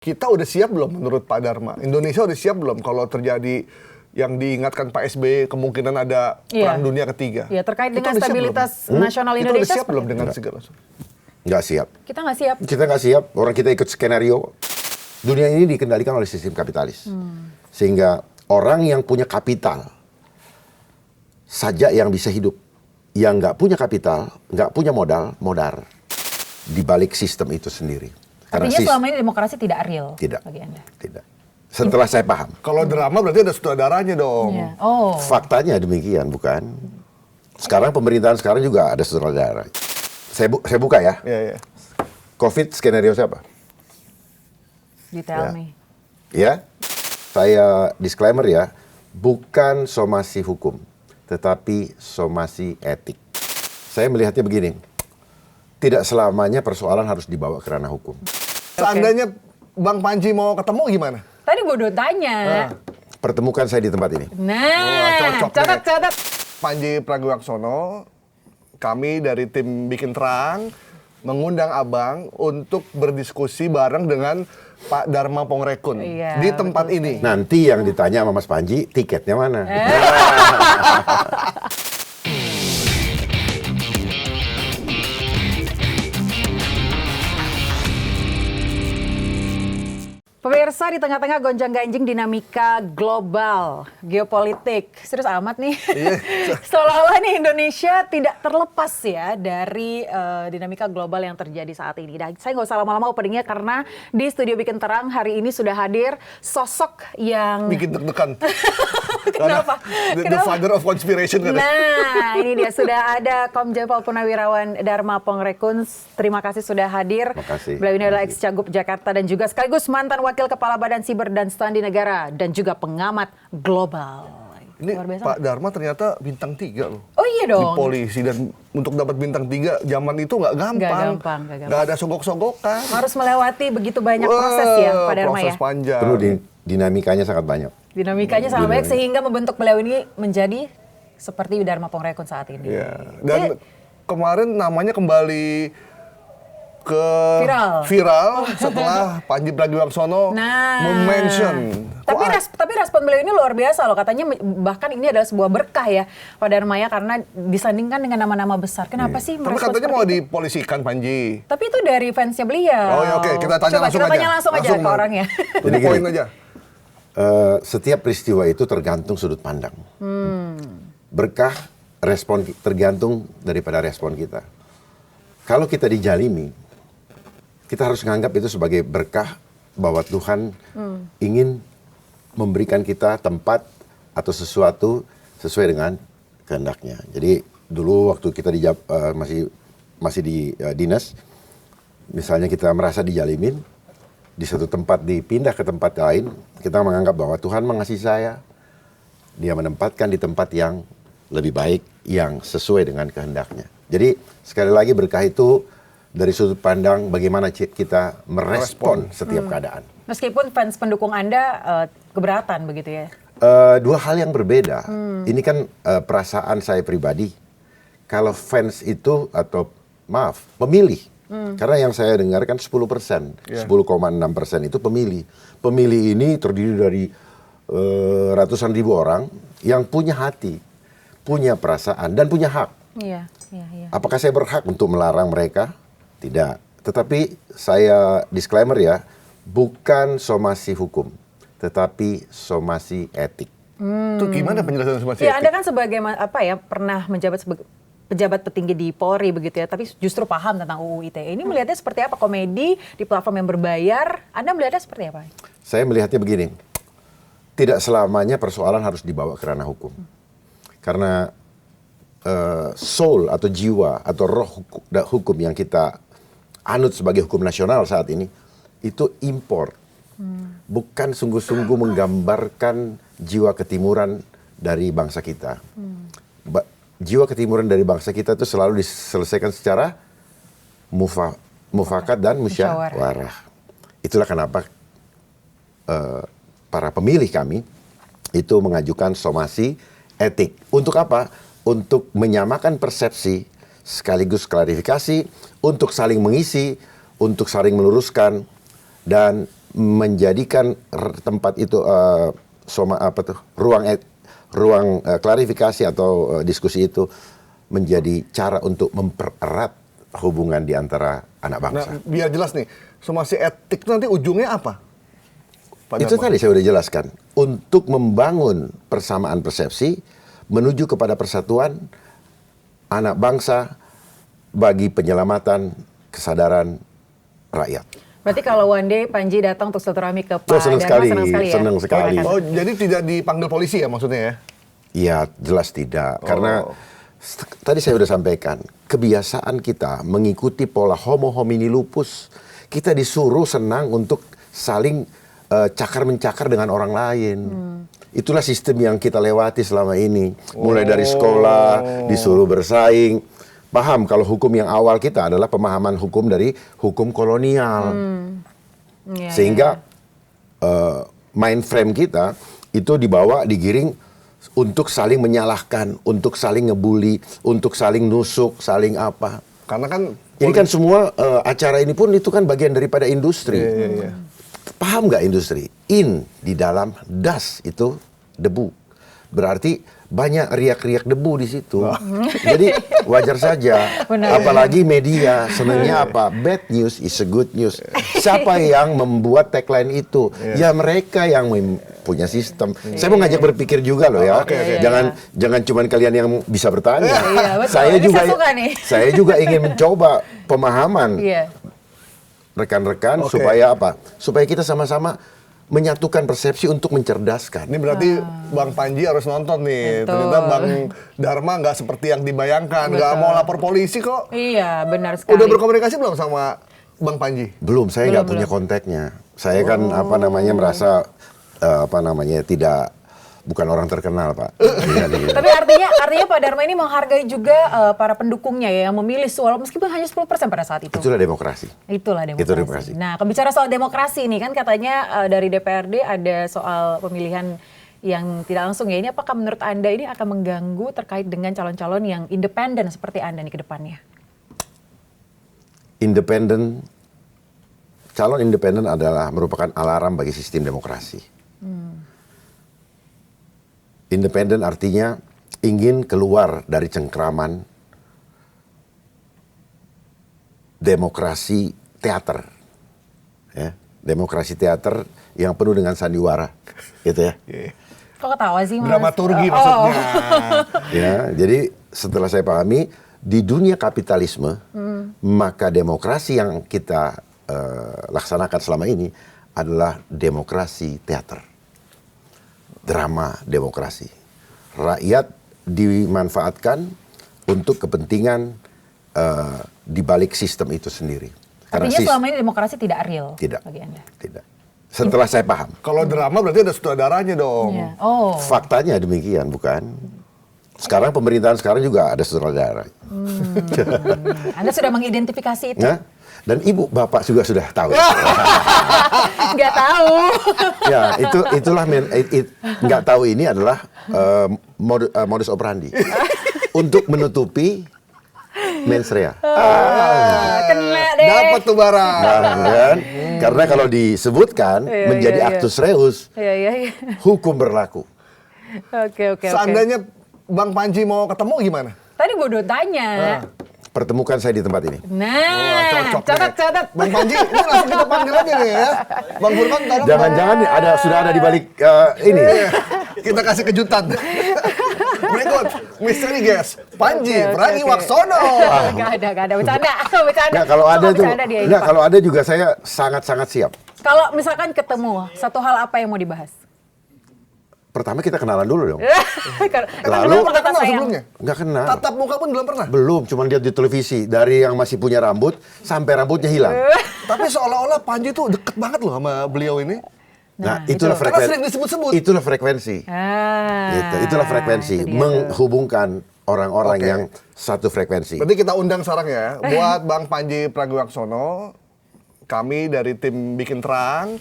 Kita udah siap belum menurut Pak Dharma? Indonesia udah siap belum kalau terjadi yang diingatkan Pak SBY kemungkinan ada perang dunia ketiga? Iya, terkait dengan stabilitas nasional Indonesia. Kita udah siap belum dengan segala sesuatu? Nggak siap. Kita nggak siap. Kita nggak siap. Orang kita ikut skenario. Dunia ini dikendalikan oleh sistem kapitalis. Sehingga orang yang punya kapital saja yang bisa hidup. Yang nggak punya kapital, nggak punya modal di balik sistem itu sendiri. Artinya selama ini demokrasi tidak real tidak, bagi Anda? Tidak. Setelah saya paham. Kalau drama berarti ada sutradaranya dong. Iya. Oh. Faktanya demikian, bukan? Sekarang pemerintahan sekarang juga ada sutradara. Saya buka ya. Iya. COVID skenario siapa? Detail nih. Ya, saya disclaimer ya, bukan somasi hukum, tetapi somasi etik. Saya melihatnya begini, tidak selamanya persoalan harus dibawa ke ranah hukum. Seandainya Bang Panji mau ketemu gimana? Tadi gue udah tanya. Pertemukan saya di tempat ini. Nah, catat. Panji Pragiwaksono, kami dari tim Bikin Terang mengundang Abang untuk berdiskusi bareng dengan Pak Dharma Pongrekun di tempat ini. Nanti yang ditanya sama Mas Panji, tiketnya mana? Pemirsa, di tengah-tengah gonjang-ganjing dinamika global, geopolitik, serius amat nih. Seolah-olah nih Indonesia tidak terlepas ya dari dinamika global yang terjadi saat ini. Dan saya nggak usah lama-lama openingnya karena di studio Bikin Terang hari ini sudah hadir sosok yang bikin deg-degan. Kenapa? The father of conspiration kan? Nah, ini dia sudah ada Komjen Pol Purnawirawan Dharma Pongrekun. Terima kasih sudah hadir. Terima kasih. Beliau ini adalah ex-Cagup Jakarta dan juga sekaligus mantan Wakil Kepala Badan Siber dan Sandi Negara dan juga pengamat global. Ini Pak Dharma ternyata bintang 3 loh. Oh iya dong. Di polisi, dan untuk dapat bintang 3 zaman itu nggak gampang. Nggak ada sogok-sogokan. Harus melewati begitu banyak proses ya Pak Dharma ya. Proses panjang. Perlu dinamikanya sangat banyak. Dinamikanya sangat banyak sehingga membentuk beliau ini menjadi seperti Dharma Pongrekun saat ini. Iya. Dan kemarin namanya kembali ke viral setelah Panji Pragiwaksono mention. Tapi respon beliau ini luar biasa loh, katanya bahkan ini adalah sebuah berkah ya Pak Dharma ya, karena disandingkan dengan nama-nama besar. Kenapa sih merespon? Tapi katanya mau dipolisikan Panji. Tapi itu dari fansnya beliau. Oh ya, oke, kita tanya langsung aja ke orangnya. Jadi poin aja. Setiap peristiwa itu tergantung sudut pandang. Berkah respon tergantung daripada respon kita. Kalau kita dijalimi, kita harus menganggap itu sebagai berkah bahwa Tuhan ingin memberikan kita tempat atau sesuatu sesuai dengan kehendaknya. Jadi dulu waktu kita masih di dinas, misalnya kita merasa dijalimin, di satu tempat dipindah ke tempat lain, kita menganggap bahwa Tuhan mengasihi saya, Dia menempatkan di tempat yang lebih baik, yang sesuai dengan kehendaknya. Jadi sekali lagi berkah itu dari sudut pandang bagaimana kita merespon setiap keadaan. Meskipun fans pendukung Anda keberatan begitu ya? Dua hal yang berbeda. Ini kan perasaan saya pribadi. Kalau fans itu pemilih. Karena yang saya dengar kan 10%, 10,6% itu pemilih. Pemilih ini terdiri dari ratusan ribu orang yang punya hati, punya perasaan dan punya hak. Iya. Apakah saya berhak untuk melarang mereka? Tidak. Tetapi saya disclaimer ya, bukan somasi hukum, tetapi somasi etik. Itu gimana penjelasan somasi etik? Ya, Anda kan sebagai pernah menjabat sebagai pejabat petinggi di Polri begitu ya, tapi justru paham tentang UU ITE. Ini melihatnya seperti apa? Komedi di platform yang berbayar, Anda melihatnya seperti apa? Saya melihatnya begini, tidak selamanya persoalan harus dibawa ke ranah hukum. Karena soul atau jiwa atau roh hukum yang kita anut sebagai hukum nasional saat ini, itu impor. Bukan sungguh-sungguh menggambarkan jiwa ketimuran dari bangsa kita. Jiwa ketimuran dari bangsa kita itu selalu diselesaikan secara mufakat dan musyawarah. Itulah kenapa para pemilih kami itu mengajukan somasi etik. Untuk apa? Untuk menyamakan persepsi, sekaligus klarifikasi, untuk saling mengisi, untuk saling meluruskan, dan menjadikan tempat itu ruang klarifikasi atau diskusi itu menjadi cara untuk mempererat hubungan di antara anak bangsa. Nah, biar jelas nih, somasi etik itu nanti ujungnya apa? Pak Itu Dharma? tadi saya sudah jelaskan. Untuk membangun persamaan persepsi menuju kepada persatuan anak bangsa bagi penyelamatan kesadaran rakyat. Berarti kalau one day Panji datang untuk silaturahmi ke Pak senang Dharma, sekali, ya? senang sekali. Oh, jadi tidak dipanggil polisi ya maksudnya ya? Iya, jelas tidak. Karena tadi saya sudah sampaikan, kebiasaan kita mengikuti pola homo homini lupus. Kita disuruh senang untuk saling cakar-mencakar dengan orang lain. Itulah sistem yang kita lewati selama ini. Mulai dari sekolah, disuruh bersaing. Paham kalau hukum yang awal kita adalah pemahaman hukum dari hukum kolonial. Sehingga mind frame kita itu dibawa, digiring untuk saling menyalahkan, untuk saling ngebully, untuk saling nusuk, saling apa. Karena kan Ini kan semua acara ini pun itu kan bagian daripada industri. Paham nggak industri? In di dalam das itu debu. Berarti banyak riak-riak debu di situ. Jadi wajar saja. Benar. Apalagi media senangnya apa? Bad news is a good news. Siapa yang membuat tagline itu? Ya mereka yang punya sistem. Saya mau ngajak berpikir juga loh ya. Jangan cuman kalian yang bisa bertanya. Betul. Saya Ini juga saya suka nih. saya juga ingin mencoba pemahaman Iya. rekan-rekan supaya apa? Supaya kita sama-sama menyatukan persepsi untuk mencerdaskan. ini berarti Bang Panji harus nonton nih. Betul. Ternyata Bang Dharma nggak seperti yang dibayangkan, nggak mau lapor polisi kok. Iya, benar sekali. Udah berkomunikasi belum sama Bang Panji? Belum, saya nggak punya kontaknya. Saya kan merasa bukan orang terkenal, Pak. Tapi artinya Pak Dharma ini menghargai juga para pendukungnya ya, yang memilih meskipun hanya 10% pada saat itu. Itulah demokrasi. Itulah demokrasi. Itu demokrasi. Nah, bicara soal demokrasi ini kan katanya dari DPRD ada soal pemilihan yang tidak langsung ya. Ini apakah menurut Anda ini akan mengganggu terkait dengan calon-calon yang independen seperti Anda nih ke depannya? Calon independen adalah merupakan alarm bagi sistem demokrasi. Independen artinya ingin keluar dari cengkraman demokrasi teater, ya, demokrasi teater yang penuh dengan sandiwara, gitu ya. Kok ketawa sih, Mas? Dramaturgi maksudnya. Ya, jadi setelah saya pahami di dunia kapitalisme, maka demokrasi yang kita laksanakan selama ini adalah demokrasi teater. Drama demokrasi. Rakyat dimanfaatkan untuk kepentingan di balik sistem itu sendiri. Artinya selama ini demokrasi tidak real tidak, bagi Anda? Tidak. Setelah saya paham. Kalau drama berarti ada sutradaranya dong. Iya. Oh. Faktanya demikian, bukan? Sekarang pemerintahan sekarang juga ada sutradara. Anda sudah mengidentifikasi itu? Nah, dan ibu bapak juga sudah tahu. Nggak tahu. Ya, itulah nggak tahu ini adalah modus operandi untuk menutupi mens rea. Kena deh. Dapat tuh barang. Kan? Karena kalau disebutkan menjadi actus reus, Iya. hukum berlaku. Oke. Seandainya Bang Panji mau ketemu gimana? Tadi gue udah tanya. Pertemukan saya di tempat ini. Nah, cocok catat. Bang Panji, ini langsung kita panggil aja nih ya. Bang Furman tolong. Jangan-jangan sudah ada di balik ini. Kita kasih kejutan. Berikut, mystery guest, Panji Pragiwaksono. Gak ada. Bercanda. Nah, kalau ada tuh, Bercanda dia ini, Pak. kalau ada juga saya sangat-sangat siap. Kalau misalkan ketemu, satu hal apa yang mau dibahas? Pertama kita kenalan dulu dong. Lalu pernah kenal sebelumnya? Nggak kenal. Tatap muka pun belum pernah? Belum, cuma lihat di televisi. Dari yang masih punya rambut, sampai rambutnya hilang. Tapi seolah-olah Panji tuh deket banget loh sama beliau ini. Nah, itulah Karena frekuensi. sering disebut-sebut. Itulah frekuensi. Itulah frekuensi. itu dia. Menghubungkan orang-orang yang satu frekuensi. Berarti kita undang sekarang ya, buat Bang Panji Pragiwaksono, kami dari tim Bikin Terang,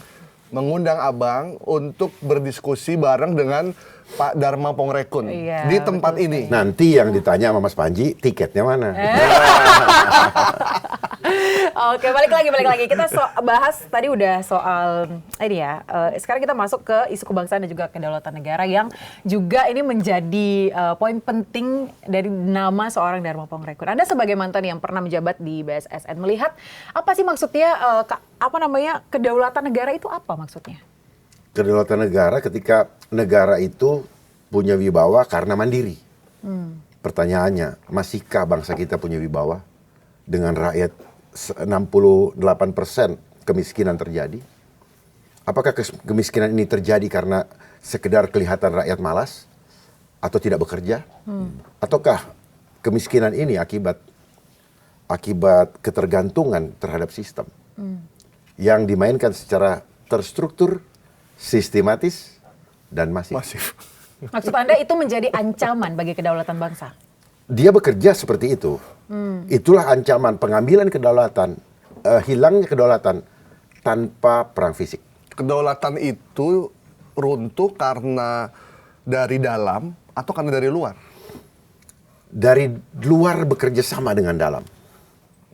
mengundang Abang untuk berdiskusi bareng dengan Pak Dharma Pongrekun Iya, di tempat ini. Nanti yang ditanya sama Mas Panji, tiketnya mana? Oke, balik lagi. Kita bahas tadi udah soal ini ya. Sekarang kita masuk ke isu kebangsaan dan juga kedaulatan negara yang juga ini menjadi poin penting dari nama seorang Dharma Pongrekun. Anda sebagai mantan yang pernah menjabat di BSSN melihat apa sih maksudnya kedaulatan negara itu apa maksudnya? Kedaulatan negara ketika negara itu punya wibawa karena mandiri. Pertanyaannya, masihkah bangsa kita punya wibawa dengan rakyat 68% kemiskinan terjadi? Apakah kemiskinan ini terjadi karena sekedar kelihatan rakyat malas atau tidak bekerja? Ataukah kemiskinan ini akibat ketergantungan terhadap sistem yang dimainkan secara terstruktur, sistematis, dan masif? Maksud Anda itu menjadi ancaman bagi kedaulatan bangsa? Dia bekerja seperti itu. Itulah ancaman pengambilan kedaulatan, hilangnya kedaulatan tanpa perang fisik. Kedaulatan itu runtuh karena dari dalam atau karena dari luar? Dari luar bekerja sama dengan dalam.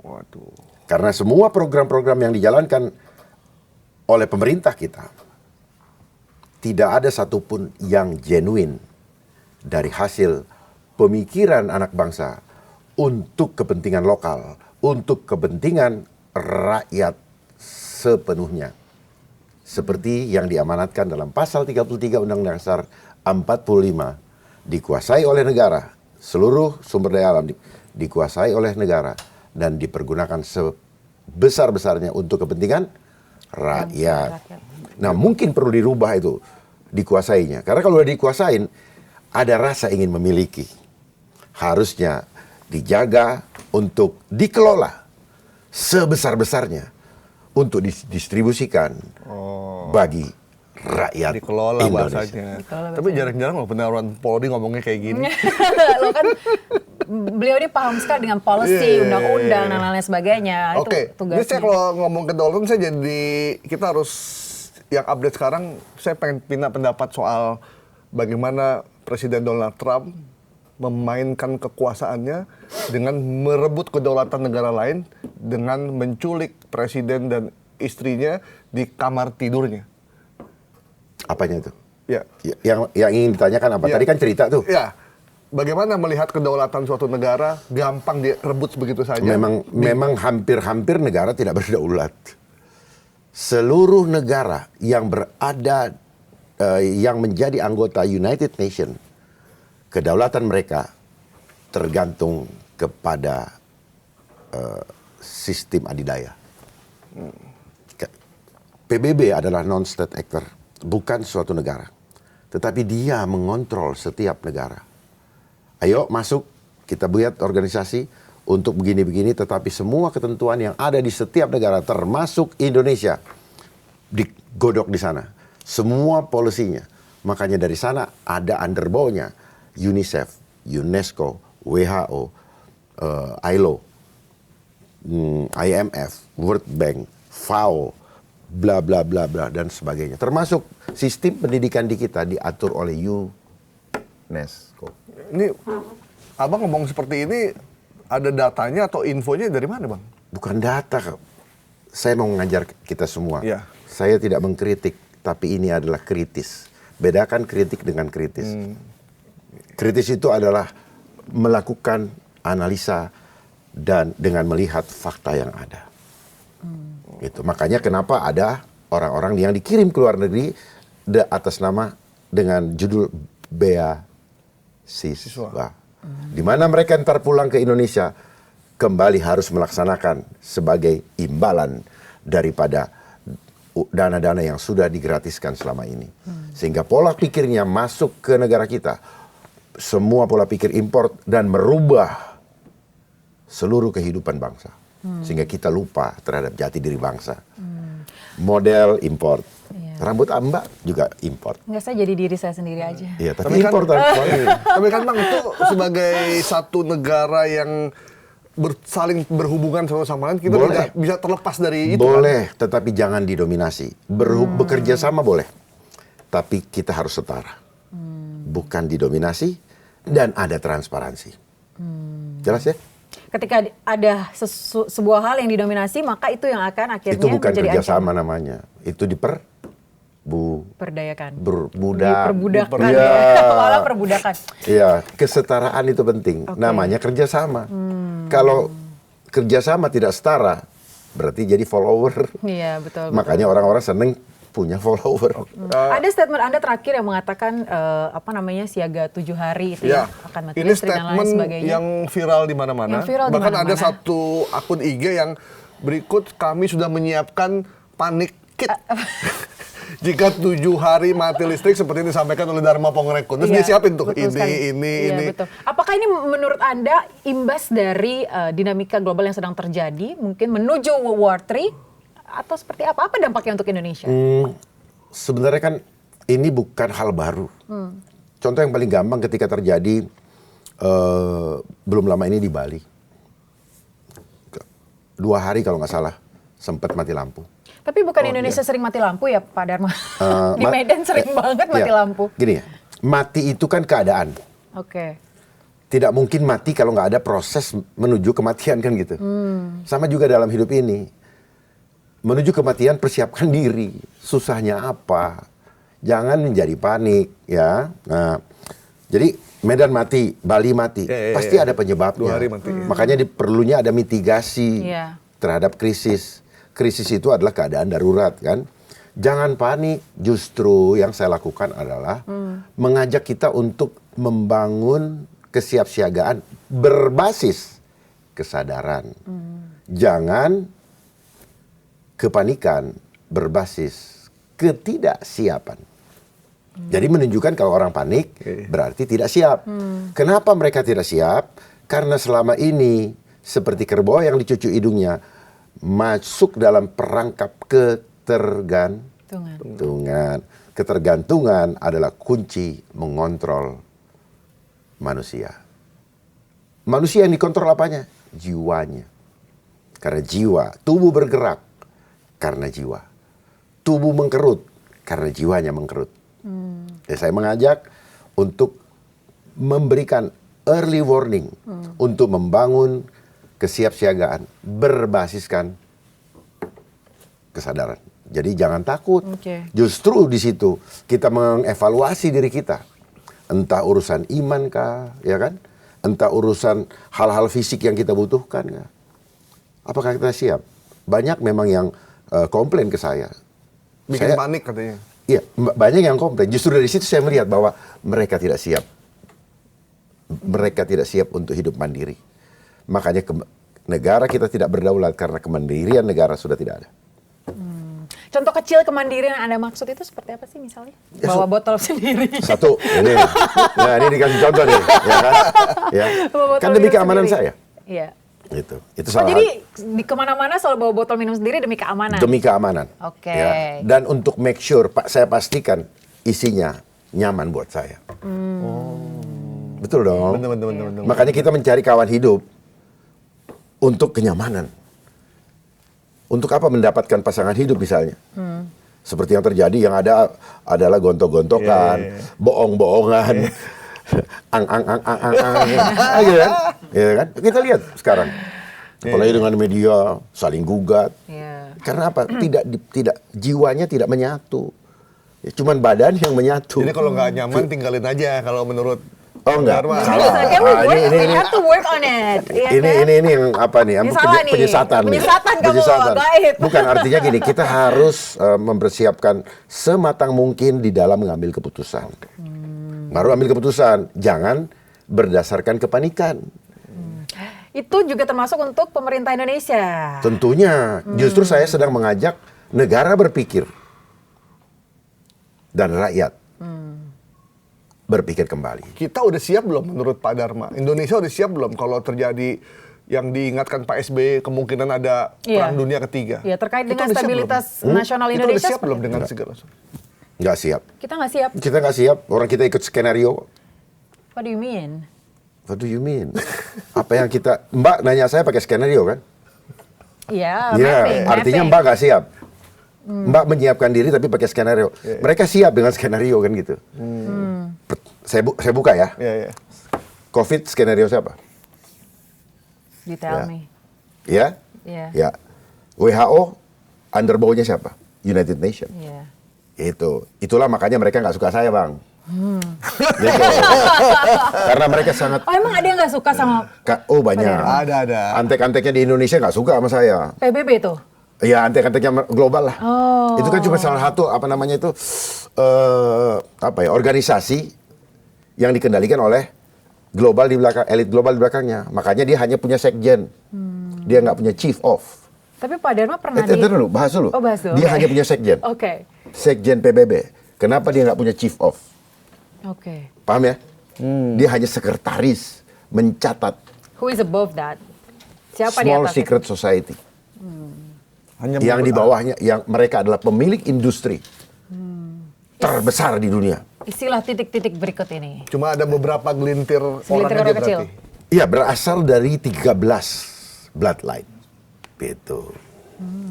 Waduh. Karena semua program-program yang dijalankan oleh pemerintah kita, tidak ada satupun yang genuine dari hasil pemikiran anak bangsa untuk kepentingan lokal, untuk kepentingan rakyat sepenuhnya. Seperti yang diamanatkan dalam pasal 33 Undang-Undang Dasar 45, dikuasai oleh negara, seluruh sumber daya alam dikuasai oleh negara dan dipergunakan sebesar-besarnya untuk kepentingan rakyat. Nah, mungkin perlu dirubah itu, dikuasainya. Karena kalau udah dikuasain, ada rasa ingin memiliki. Harusnya dijaga untuk dikelola sebesar-besarnya untuk didistribusikan bagi rakyat dikelola Indonesia. bahasanya. Tapi jarang-jarang loh penyaluran Polri ngomongnya kayak gini. Lo kan beliau ini paham sekali dengan policy, undang-undang dan lain sebagainya. Oke, Itu tugasnya. jadi saya kalau ngomong kedaulatan saya jadi kita harus yang update sekarang. Saya pengen pindah pendapat soal bagaimana Presiden Donald Trump memainkan kekuasaannya dengan merebut kedaulatan negara lain dengan menculik presiden dan istrinya di kamar tidurnya. Apanya itu? Ya. Yang ingin ditanyakan apa? Ya. Tadi kan cerita tuh. Ya. Bagaimana melihat kedaulatan suatu negara gampang direbut begitu saja? Memang hampir-hampir negara tidak berdaulat. Seluruh negara yang berada yang menjadi anggota United Nations, kedaulatan mereka tergantung kepada sistem adidaya. PBB adalah non-state actor, bukan suatu negara. Tetapi dia mengontrol setiap negara. Ayo masuk, kita buat organisasi untuk begini-begini, tetapi semua ketentuan yang ada di setiap negara, termasuk Indonesia, digodok di sana. Semua polisinya. Makanya dari sana ada underbawnya UNICEF, UNESCO, WHO, ILO, IMF, World Bank, FAO, bla bla bla bla dan sebagainya. Termasuk sistem pendidikan di kita diatur oleh UNESCO. Ini abang ngomong seperti ini ada datanya atau infonya dari mana, bang? Bukan data. Saya mau mengajar kita semua. Ya. Saya tidak mengkritik, tapi ini adalah kritis. Bedakan kritik dengan kritis. Kritis itu adalah melakukan analisa dan dengan melihat fakta yang ada. Itu makanya kenapa ada orang-orang yang dikirim ke luar negeri atas nama dengan judul beasiswa. Di mana mereka ntar pulang ke Indonesia kembali harus melaksanakan sebagai imbalan daripada dana-dana yang sudah digratiskan selama ini. Sehingga pola pikirnya masuk ke negara kita. Semua pola pikir impor dan merubah seluruh kehidupan bangsa. Sehingga kita lupa terhadap jati diri bangsa. Model import. Rambut Mbak juga import. Enggak, saya jadi diri saya sendiri aja. Iya, tapi import. Tapi kan bang, itu sebagai satu negara yang saling berhubungan satu sama lain, kita tidak bisa terlepas dari itu. Boleh, kan? Tetapi jangan didominasi. Bekerja sama boleh, tapi kita harus setara. Bukan didominasi dan ada transparansi. Jelas ya? ketika ada sebuah hal yang didominasi, maka itu yang akan akhirnya Itu bukan menjadi kerjasama namanya. Itu perdayakan. Diperbudak. Ya. Malah perbudakan. Iya, kesetaraan itu penting. Namanya kerjasama. Kalau kerjasama tidak setara, berarti jadi follower. Iya, betul. Makanya orang-orang seneng punya follower. Ada statement Anda terakhir yang mengatakan siaga 7 hari itu ya akan mati listrik dan lain sebagainya. Ini statement yang viral di mana-mana. Bahkan ada satu akun IG yang berikut, kami sudah menyiapkan panic kit. Jika 7 hari mati listrik seperti yang disampaikan oleh Dharma Pongrekun. Terus disiapin tuh ini. Betul. Apakah ini menurut Anda imbas dari dinamika global yang sedang terjadi, mungkin menuju World War III, atau seperti apa? Apa dampaknya untuk Indonesia? Sebenarnya kan ini bukan hal baru. Contoh yang paling gampang ketika terjadi belum lama ini di Bali. 2 hari kalau nggak salah sempat mati lampu. Tapi bukan Indonesia sering mati lampu ya Pak Dharma? Di Medan sering banget mati lampu. Gini ya, mati itu kan keadaan. Oke. Tidak mungkin mati kalau nggak ada proses menuju kematian kan gitu. Sama juga dalam hidup ini. Menuju kematian persiapkan diri. Susahnya apa? Jangan menjadi panik ya. Nah, jadi Medan mati, Bali mati, pasti ada penyebabnya. 2 hari mati. Makanya perlunya ada mitigasi terhadap krisis. Krisis itu adalah keadaan darurat kan. Jangan panik. Justru yang saya lakukan adalah mengajak kita untuk membangun kesiapsiagaan berbasis kesadaran. Jangan kepanikan berbasis ketidaksiapan. Jadi menunjukkan kalau orang panik berarti tidak siap. Kenapa mereka tidak siap? Karena selama ini seperti kerbau yang dicucu hidungnya masuk dalam perangkap ketergantungan. Ketergantungan adalah kunci mengontrol manusia. Manusia yang dikontrol apanya? Jiwanya. Karena jiwa, tubuh bergerak karena jiwa. Tubuh mengkerut karena jiwanya mengkerut. Saya mengajak untuk memberikan early warning untuk membangun kesiapsiagaan berbasiskan kesadaran. Jadi jangan takut. Justru di situ kita mengevaluasi diri kita. Entah urusan iman kah, ya kan? Entah urusan hal-hal fisik yang kita butuhkan kah? Apakah kita siap? Banyak memang yang komplain ke saya. Bikin panik katanya. Iya, banyak yang komplain. Justru dari situ saya melihat bahwa mereka tidak siap. Mereka tidak siap untuk hidup mandiri. Makanya negara kita tidak berdaulat karena kemandirian negara sudah tidak ada. Contoh kecil kemandirian yang Anda maksud itu seperti apa sih misalnya? Bawa botol sendiri. Satu, ini. Nah, ini dikasih contoh nih. Ya kan? Ya. Kan demi keamanan saya. Iya. Itu salah. Jadi di kemana-mana selalu bawa botol minum sendiri demi keamanan? Demi keamanan. Oke. Ya. Dan untuk make sure, saya pastikan isinya nyaman buat saya. Betul dong? Benar. Makanya kita mencari kawan hidup untuk kenyamanan. Untuk apa mendapatkan pasangan hidup misalnya? Seperti yang terjadi, yang ada adalah gontok-gontokan, bohong-bohongan, gitu kan? Ya kan? Kita lihat sekarang, apalagi dengan media saling gugat. Karena apa? Tidak jiwanya tidak menyatu. Ya, cuman badan yang menyatu. Jadi kalau nggak nyaman tinggalin aja kalau menurut. Oh enggak, salah. We have to work on it. Ini yang apa nih? Penyesatan. Bukan, artinya gini, kita harus mempersiapkan sematang mungkin di dalam mengambil keputusan. Baru ambil keputusan, jangan berdasarkan kepanikan. Itu juga termasuk untuk pemerintah Indonesia. Tentunya, justru saya sedang mengajak negara berpikir dan rakyat berpikir kembali. Kita udah siap belum menurut Pak Dharma? Indonesia udah siap belum kalau terjadi yang diingatkan Pak SBY kemungkinan ada perang dunia ketiga? Iya, terkait dengan stabilitas nasional Indonesia. Kita udah siap belum dengan segala sesuatu? Nggak siap. Kita nggak siap? Kita nggak siap. Orang kita ikut skenario. What do you mean? What do you mean? Apa yang kita... Mbak nanya saya pakai skenario kan? Iya, artinya Mbak nggak siap. Mbak menyiapkan diri tapi pakai skenario. Mereka siap dengan skenario kan gitu. Saya buka ya. Yeah. COVID skenario siapa? You tell me. Ya? Iya. Ya. WHO under bawahnya siapa? United Nations. Iya. Itulah makanya mereka nggak suka saya, Bang. Gitu. Karena mereka sangat. Oh, emang ada yang nggak suka sama banyak. Ada. Antek-anteknya di Indonesia nggak suka sama saya. PBB itu? Ya, antek-anteknya global lah. Oh. Itu kan cuma salah satu organisasi yang dikendalikan oleh global di belakang, elit global di belakangnya. Makanya dia hanya punya sekjen. Dia nggak punya chief of. Tapi Pak Dharma pernah dulu, bahas dulu. Oh, bahas dulu. Dia hanya punya sekjen. Oke. Sekjen PBB. Kenapa dia nggak punya chief of? Oke. Paham ya? Dia hanya sekretaris mencatat. Who is above that? Siapa di Small atas Secret Society. Hanya Yang di bawahnya, yang mereka adalah pemilik industri terbesar di dunia. Istilah titik-titik berikut ini. Cuma ada beberapa gelintir orang aja kecil. berarti. Iya, berasal dari 13 bloodline. Gitu.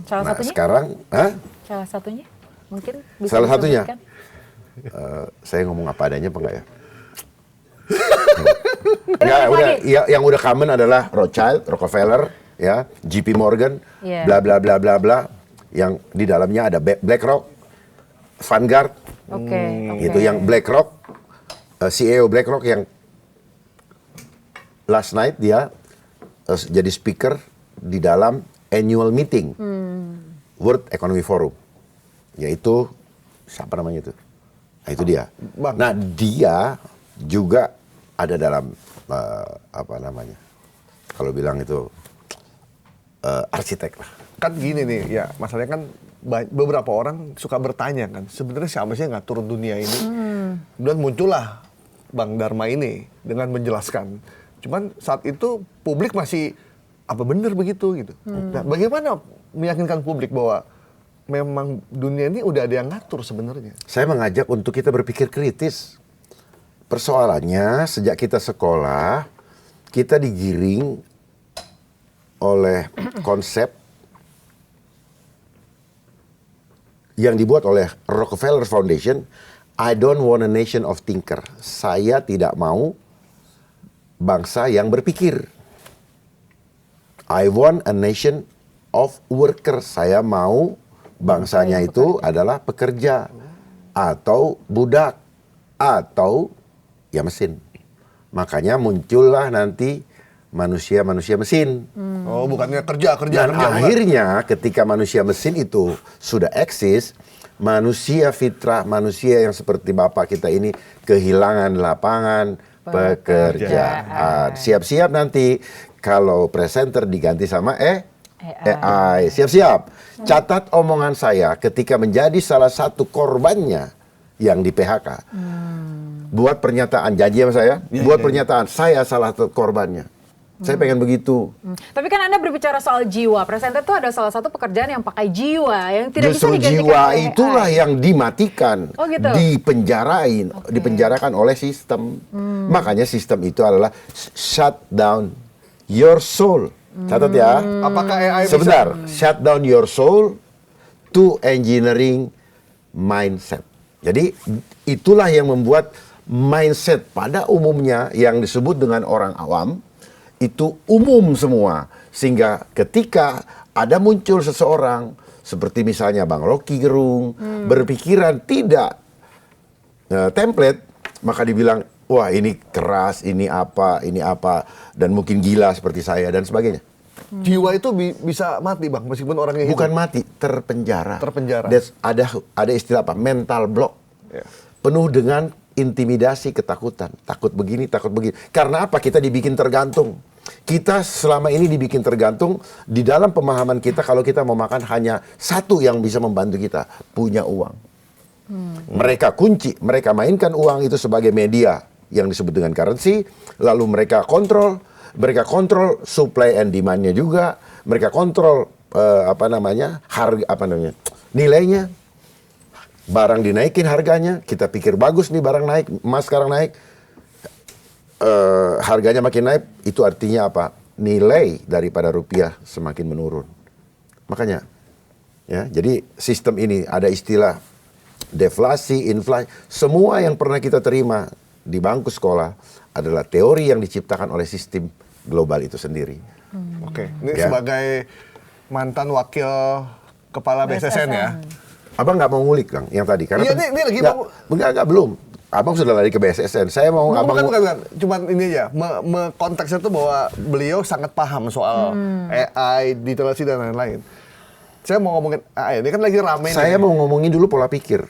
Salah satunya? Sekarang, Salah satunya? Mungkin bisa salah satunya? disebutkan? Saya ngomong apa adanya apa enggak ya? Yang udah common adalah Rothschild, Rockefeller, ya, JP Morgan, bla bla bla bla bla. Yang di dalamnya ada BlackRock, Vanguard. Itu yang BlackRock, CEO BlackRock yang last night dia jadi speaker di dalam annual meeting World Economic Forum, yaitu siapa namanya itu? Nah, itu dia. Bang. Nah, dia juga ada dalam kalau bilang itu arsitek lah. Kan gini nih, ya masalahnya kan beberapa orang suka bertanya kan, sebenarnya siapa sih yang ngatur dunia ini? Dan muncullah Bang Dharma ini dengan menjelaskan. Cuman saat itu publik masih apa benar begitu gitu. Nah, bagaimana meyakinkan publik bahwa memang dunia ini udah ada yang ngatur sebenarnya? Saya mengajak untuk kita berpikir kritis. Persoalannya sejak kita sekolah, kita digiring oleh konsep yang dibuat oleh Rockefeller Foundation. I don't want a nation of thinker. Saya tidak mau bangsa yang berpikir. I want a nation of worker. Saya mau bangsanya itu adalah pekerja atau budak atau ya mesin. Makanya muncullah nanti manusia-manusia mesin. Oh, bukannya kerja. Dan akhirnya ketika manusia mesin itu sudah eksis, manusia fitrah, manusia yang seperti Bapak kita ini kehilangan lapangan pekerjaan. Siap-siap nanti kalau presenter diganti sama AI. Siap-siap. Catat omongan saya ketika menjadi salah satu korbannya yang di PHK. Buat pernyataan, janji sama saya, pernyataan, saya salah satu korbannya. Saya pengen begitu. Tapi kan Anda berbicara soal jiwa. Presenter itu ada salah satu pekerjaan yang pakai jiwa, yang tidak Justru bisa digantikan jiwa oleh itulah AI. yang dimatikan, Oh, gitu? dipenjarakan oleh sistem. Makanya sistem itu adalah shut down your soul. Catat ya. Apakah AI Sebentar, shut down your soul to engineering mindset. Jadi itulah yang membuat mindset pada umumnya yang disebut dengan orang awam itu umum semua, sehingga ketika ada muncul seseorang seperti misalnya Bang Rocky Gerung berpikiran tidak template, maka dibilang wah ini keras, ini apa, dan mungkin gila seperti saya dan sebagainya. Jiwa itu bisa mati Bang, meskipun orangnya Bukan hidup. mati, terpenjara. Ada istilah apa? Mental block. Penuh dengan intimidasi, ketakutan. Takut begini, takut begini. Karena apa? Kita dibikin tergantung. Kita selama ini dibikin tergantung di dalam pemahaman kita kalau kita mau makan hanya satu yang bisa membantu kita, punya uang. Mereka kunci, mereka mainkan uang itu sebagai media yang disebut dengan currency, lalu mereka kontrol supply and demand-nya juga, mereka kontrol nilainya. Barang dinaikin harganya, kita pikir bagus nih barang naik, emas sekarang naik, harganya makin naik, itu artinya apa? Nilai daripada rupiah semakin menurun. Makanya, ya, jadi sistem ini ada istilah deflasi, inflasi, semua yang pernah kita terima di bangku sekolah adalah teori yang diciptakan oleh sistem global itu sendiri. Oke, ini Ya. sebagai mantan wakil kepala BSSN ya. Abang nggak mau ngulik, Kang, yang tadi. Karena Iya, ini lagi nggak, mau- nggak, belum. Abang sudah lari ke BSSN. Saya mau Bukan. Cuman ini aja, konteksnya tuh bahwa beliau sangat paham soal AI, literasi dan lain-lain. Saya mau ngomongin AI, ini kan lagi rame Saya nih. mau ngomongin dulu pola pikir.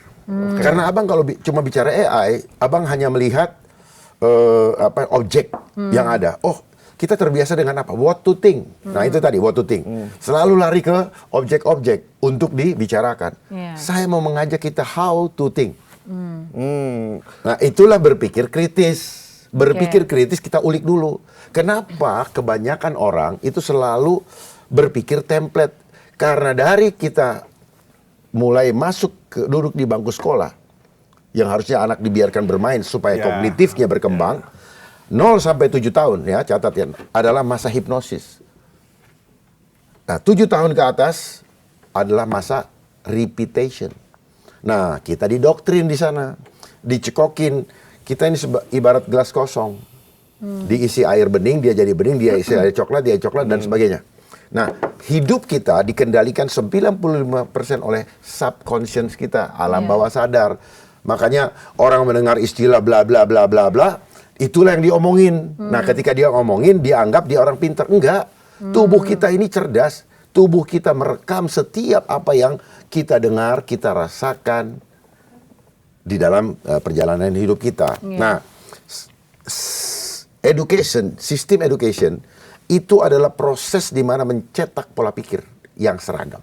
Karena abang kalau cuma bicara AI, abang hanya melihat objek yang ada. Oh, kita terbiasa dengan apa? What to think. Nah itu tadi what to think. Selalu lari ke objek-objek untuk dibicarakan. Yeah. Saya mau mengajak kita how to think. Nah itulah berpikir kritis. Berpikir kritis kita ulik dulu. Kenapa kebanyakan orang itu selalu berpikir template? Karena dari kita mulai masuk ke duduk di bangku sekolah, yang harusnya anak dibiarkan bermain supaya kognitifnya berkembang, 0 sampai 7 tahun ya, catat ya, adalah masa hipnosis. Nah, 7 tahun ke atas adalah masa repetition. Nah, kita didoktrin di sana, dicekokin. Kita ini ibarat gelas kosong. Diisi air bening, dia jadi bening, dia isi air coklat, dia coklat, dan sebagainya. Nah, hidup kita dikendalikan 95% oleh subconscious kita, alam bawah sadar. Makanya orang mendengar istilah bla bla bla bla bla, itulah yang diomongin. Nah, ketika dia ngomongin, dianggap dia orang pintar. Enggak. Tubuh kita ini cerdas. Tubuh kita merekam setiap apa yang kita dengar, kita rasakan di dalam perjalanan hidup kita. Nah, sistem education itu adalah proses di mana mencetak pola pikir yang seragam.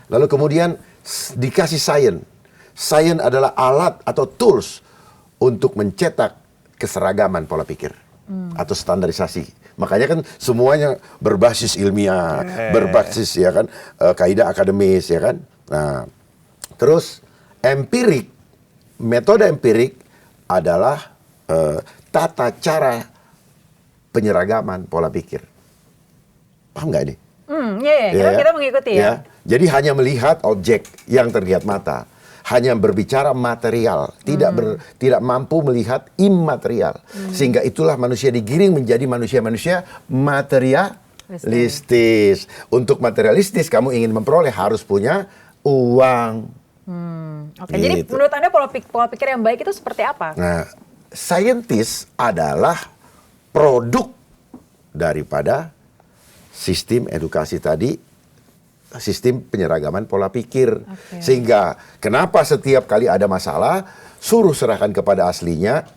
Lalu kemudian dikasih science. Science adalah alat atau tools untuk mencetak keseragaman pola pikir atau standarisasi. Makanya kan semuanya berbasis ilmiah, berbasis ya kan kaidah akademis ya kan. Nah, terus empirik, metode empirik adalah tata cara penyeragaman pola pikir. Paham nggak ini? Kita mengikuti ya. Jadi hanya melihat objek yang terlihat mata, hanya berbicara material, tidak mampu melihat imaterial. Sehingga itulah manusia digiring menjadi manusia-manusia materialistis. Untuk materialistis kamu ingin memperoleh harus punya uang. Oke, jadi menurut Anda pola pikir yang baik itu seperti apa? Nah, saintis adalah produk daripada sistem edukasi tadi, sistem penyeragaman pola pikir. Sehingga kenapa setiap kali ada masalah, suruh serahkan kepada ahlinya,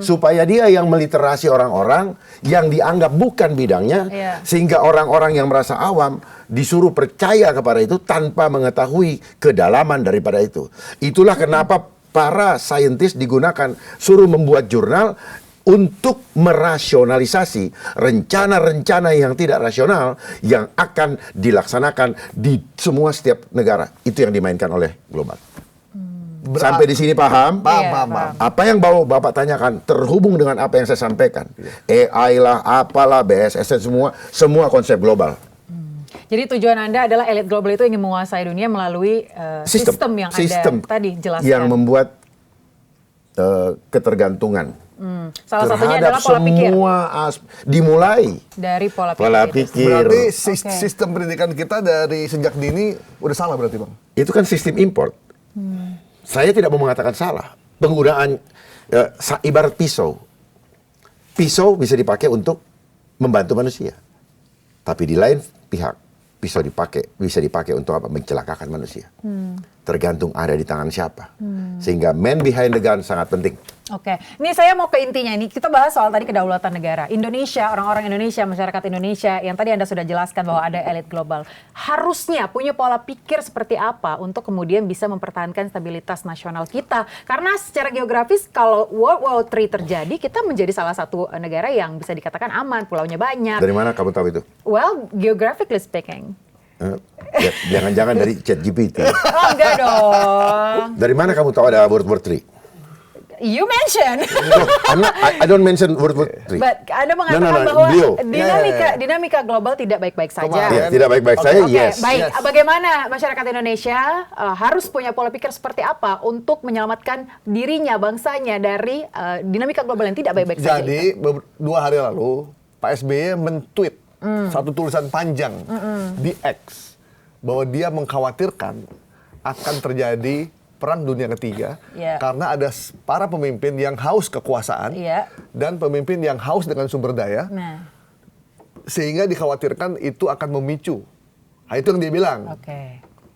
supaya dia yang meliterasi orang-orang yang dianggap bukan bidangnya, sehingga orang-orang yang merasa awam disuruh percaya kepada itu tanpa mengetahui kedalaman daripada itu. Itulah kenapa para saintis digunakan, suruh membuat jurnal untuk merasionalisasi rencana-rencana yang tidak rasional yang akan dilaksanakan di setiap negara. Itu yang dimainkan oleh global. Sampai di sini paham? Paham. Apa yang Bapak tanyakan terhubung dengan apa yang saya sampaikan. AI lah, apalah, BSSN, semua konsep global. Jadi tujuan Anda adalah elit global itu ingin menguasai dunia melalui sistem yang Anda tadi jelaskan. Yang membuat ketergantungan. Salah satunya adalah pola pikir. Dimulai dari pola pikir. Berarti sistem pendidikan kita dari sejak dini udah salah berarti, Bang? Itu kan sistem import. Saya tidak mau mengatakan salah. Penggunaan ibarat pisau. Pisau bisa dipakai untuk membantu manusia. Tapi di lain pihak, pisau bisa dipakai untuk apa? Mencelakakan manusia. Tergantung ada di tangan siapa. Sehingga man behind the gun sangat penting. Oke, ini saya mau ke intinya ini. Kita bahas soal tadi kedaulatan negara. Indonesia, orang-orang Indonesia, masyarakat Indonesia, yang tadi Anda sudah jelaskan bahwa ada elit global. Harusnya punya pola pikir seperti apa untuk kemudian bisa mempertahankan stabilitas nasional kita. Karena secara geografis kalau World War III terjadi, kita menjadi salah satu negara yang bisa dikatakan aman, pulaunya banyak. Dari mana kamu tahu itu? Well, geographically speaking. Jangan-jangan dari ChatGPT. Oh, enggak dong. Dari mana kamu tahu ada World War III? You mention. I don't mention World War III. But Anda mengatakan bahwa dinamika global tidak baik-baik saja. Ya, tidak baik-baik saja, yes. Baik, bagaimana masyarakat Indonesia harus punya pola pikir seperti apa untuk menyelamatkan dirinya, bangsanya dari dinamika global yang tidak baik-baik saja? Jadi 2 hari lalu Pak SBY men-tweet satu tulisan panjang di X bahwa dia mengkhawatirkan akan terjadi perang dunia ketiga karena ada para pemimpin yang haus kekuasaan dan pemimpin yang haus dengan sumber daya, sehingga dikhawatirkan itu akan memicu. Nah, itu yang dia bilang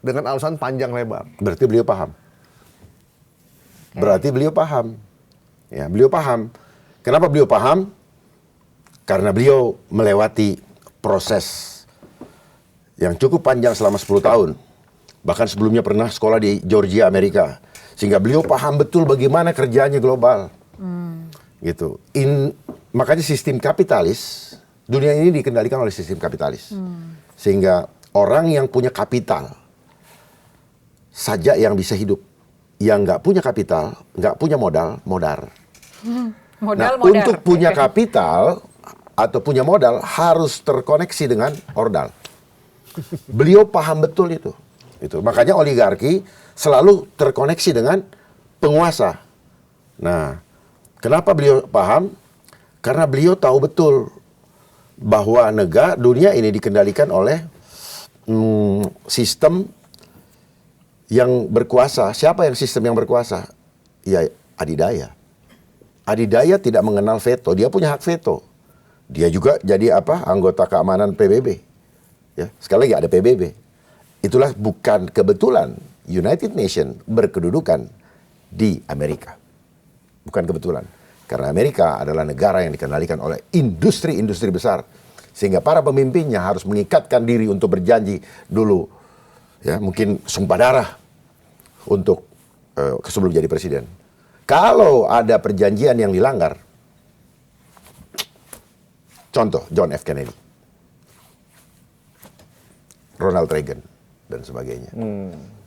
dengan alasan panjang lebar. Berarti beliau paham. Berarti beliau paham. Ya, beliau paham. Kenapa beliau paham? Karena beliau melewati proses yang cukup panjang selama 10 tahun. Bahkan sebelumnya pernah sekolah di Georgia, Amerika. Sehingga beliau paham betul bagaimana kerjanya global. Gitu. Makanya sistem kapitalis, dunia ini dikendalikan oleh sistem kapitalis. Sehingga orang yang punya kapital saja yang bisa hidup. Yang nggak punya kapital, nggak punya modal, modar. Untuk punya kapital atau punya modal harus terkoneksi dengan ordal. Beliau paham betul itu. Makanya oligarki selalu terkoneksi dengan penguasa. Nah, kenapa beliau paham? Karena beliau tahu betul bahwa dunia ini dikendalikan oleh sistem yang berkuasa. Siapa yang sistem yang berkuasa? Ya, adidaya. Adidaya tidak mengenal veto, dia punya hak veto. Dia juga jadi anggota keamanan PBB. Ya, sekali lagi ada PBB. Itulah bukan kebetulan United Nations berkedudukan di Amerika. Bukan kebetulan. Karena Amerika adalah negara yang dikendalikan oleh industri-industri besar. Sehingga para pemimpinnya harus mengikatkan diri untuk berjanji dulu. Ya, mungkin sumpah darah untuk sebelum jadi presiden. Kalau ada perjanjian yang dilanggar, contoh John F. Kennedy, Ronald Reagan, dan sebagainya.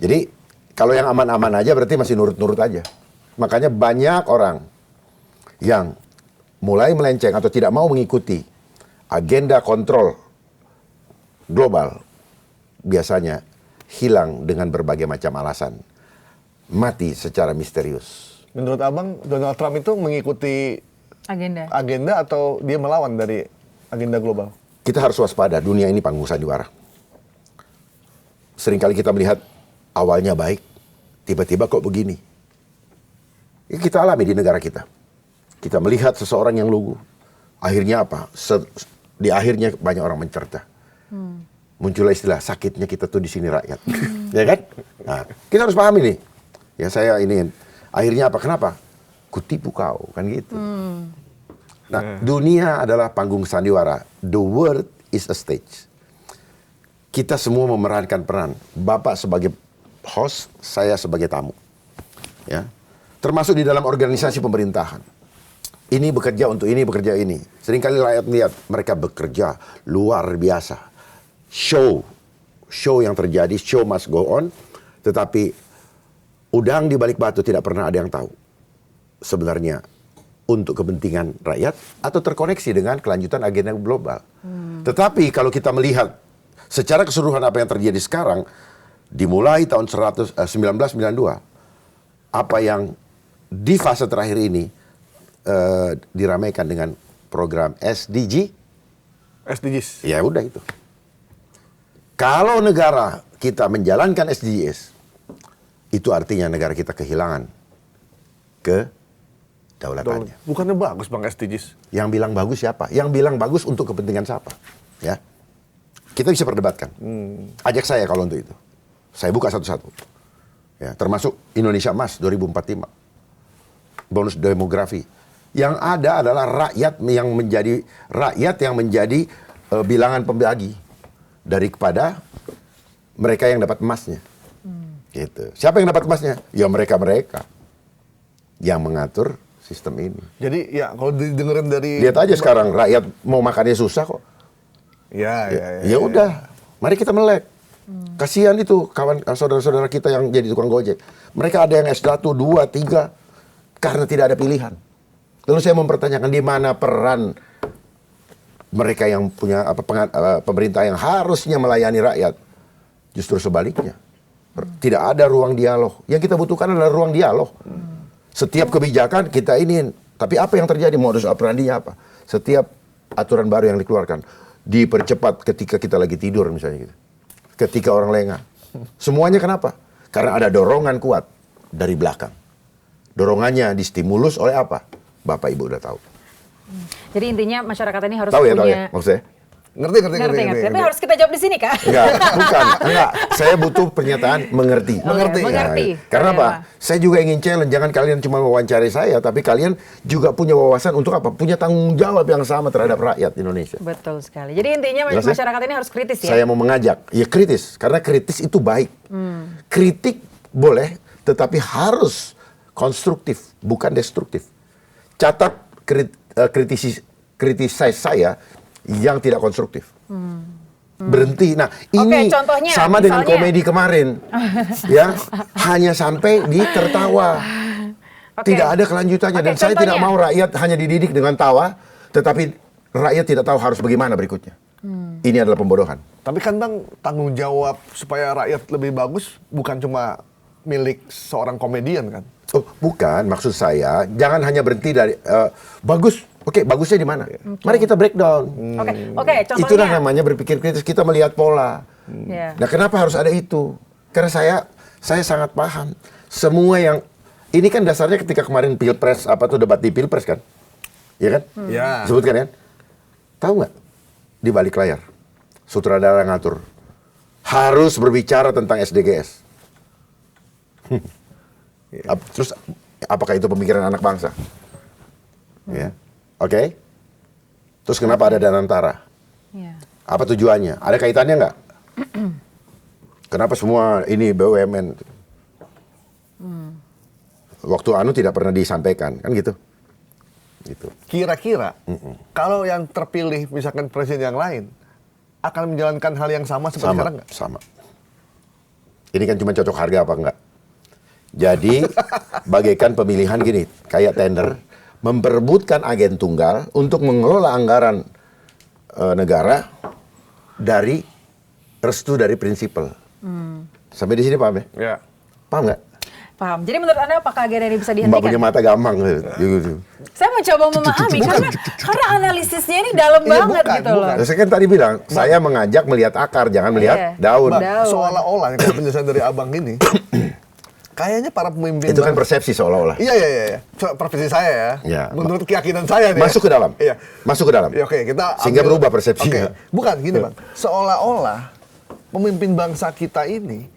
Jadi kalau yang aman-aman aja berarti masih nurut-nurut aja. Makanya banyak orang yang mulai melenceng atau tidak mau mengikuti agenda kontrol global biasanya hilang dengan berbagai macam alasan. Mati secara misterius. Menurut Abang, Donald Trump itu mengikuti agenda atau dia melawan dari agenda global? Kita harus waspada, dunia ini panggung sandiwara. Seringkali kita melihat awalnya baik, tiba-tiba kok begini. Ya, kita alami di negara kita. Kita melihat seseorang yang lugu. Akhirnya apa? Di akhirnya banyak orang mencerita. Muncullah istilah, sakitnya kita tuh di sini rakyat. Ya kan? Nah, kita harus paham ini. Ya saya ini. Akhirnya apa? Kenapa? Kutipu kau, kan gitu. Nah, dunia adalah panggung sandiwara. The world is a stage. Kita semua memerankan peran. Bapak sebagai host, saya sebagai tamu. Ya. Termasuk di dalam organisasi pemerintahan. Ini bekerja untuk ini, bekerja ini. Seringkali rakyat melihat mereka bekerja luar biasa. Show yang terjadi, show must go on. Tetapi udang di balik batu tidak pernah ada yang tahu. Sebenarnya untuk kepentingan rakyat atau terkoneksi dengan kelanjutan agenda global. Tetapi kalau kita melihat secara keseluruhan apa yang terjadi sekarang, dimulai tahun 1992, apa yang di fase terakhir ini diramaikan dengan program SDGs. Ya udah itu. Kalau negara kita menjalankan SDGs, itu artinya negara kita kehilangan kedaulatannya. Bukannya bagus Bang SDGs? Yang bilang bagus siapa? Yang bilang bagus untuk kepentingan siapa? Ya, kita bisa perdebatkan. Ajak saya kalau untuk itu. Saya buka satu-satu. Ya, termasuk Indonesia Emas 2045. Bonus demografi. Yang ada adalah rakyat yang menjadi bilangan pembagi daripada mereka yang dapat emasnya. Gitu. Siapa yang dapat emasnya? Ya mereka yang mengatur sistem ini. Jadi ya kalau didengerin dari... Lihat aja sekarang rakyat mau makannya susah kok. Ya udah, mari kita melek. Kasihan itu kawan saudara-saudara kita yang jadi tukang gojek. Mereka ada yang S1, 2, 3 karena tidak ada pilihan. Lalu saya mempertanyakan di mana peran mereka yang punya pemerintah yang harusnya melayani rakyat. Justru sebaliknya. Tidak ada ruang dialog. Yang kita butuhkan adalah ruang dialog. Setiap kebijakan kita ini, tapi apa yang terjadi? Modus operandinya apa? Setiap aturan baru yang dikeluarkan dipercepat ketika kita lagi tidur misalnya gitu. Ketika orang lengah. Semuanya kenapa? Karena ada dorongan kuat dari belakang. Dorongannya distimulus oleh apa? Bapak Ibu udah tahu. Jadi intinya masyarakat ini harus Tahu ya, punya... tahu ya maksudnya? Ngerti. Tapi harus kita jawab di sini, Kak. Enggak. Saya butuh pernyataan mengerti. Mengerti. Karena apa? Saya juga ingin challenge, jangan kalian cuma mewawancari saya, tapi kalian juga punya wawasan untuk apa? Punya tanggung jawab yang sama terhadap rakyat Indonesia. Betul sekali. Jadi intinya masyarakat ini harus kritis ya? Saya mau mengajak, ya kritis. Karena kritis itu baik. Kritik boleh, tetapi harus konstruktif, bukan destruktif. Catat kritisasi saya yang tidak konstruktif. Berhenti. Nah, ini contohnya, sama dengan komedi kemarin. Ya, hanya sampai di tertawa. Tidak ada kelanjutannya. Dan saya tidak mau rakyat hanya dididik dengan tawa, tetapi rakyat tidak tahu harus bagaimana berikutnya. Ini adalah pembodohan. Tapi kan Bang, tanggung jawab supaya rakyat lebih bagus bukan cuma milik seorang komedian kan? Oh, bukan, maksud saya jangan hanya berhenti dari bagus. Oke, bagusnya di mana? Mari kita breakdown. Oke, contohnya. Itulah namanya berpikir kritis. Kita melihat pola. Nah, kenapa harus ada itu? Karena saya sangat paham. Semua yang ini kan dasarnya ketika kemarin pilpres debat di pilpres kan, ya kan? Ya. Sebutkan kan? Tahu nggak? Di balik layar, sutradara ngatur harus berbicara tentang SDGs. Terus apakah itu pemikiran anak bangsa? Ya. Oke. Terus kenapa ada Danantara? Apa tujuannya? Ada kaitannya nggak? Kenapa semua ini BUMN? Waktu tidak pernah disampaikan, kan gitu. Gitu. Kira-kira kalau yang terpilih misalkan presiden yang lain akan menjalankan hal yang sama seperti sekarang nggak? Sama. Ini kan cuma cocok harga apa enggak? Jadi bagaikan pemilihan gini, kayak tender, memperebutkan agen tunggal untuk mengelola anggaran negara dari restu dari prinsipal. Sampai di sini paham ya? Ya. Paham nggak? Paham. Jadi menurut Anda apakah agen ini bisa dihentikan? Mbak punya mata gampang. Gitu. Saya mencoba memahami karena analisisnya ini dalam banget gitu loh. Saya kan tadi bilang, saya mengajak melihat akar, jangan melihat daun. Seolah-olah kalau penjelasan dari Abang ini, kayaknya para pemimpin itu kan persepsi seolah-olah. Iya. Persepsi saya ya. Menurut keyakinan saya nih. Masuk ke dalam. Iya. Masuk ke dalam. Ya, oke, kita sehingga berubah persepsinya. Bukan gini, Bang. Seolah-olah pemimpin bangsa kita ini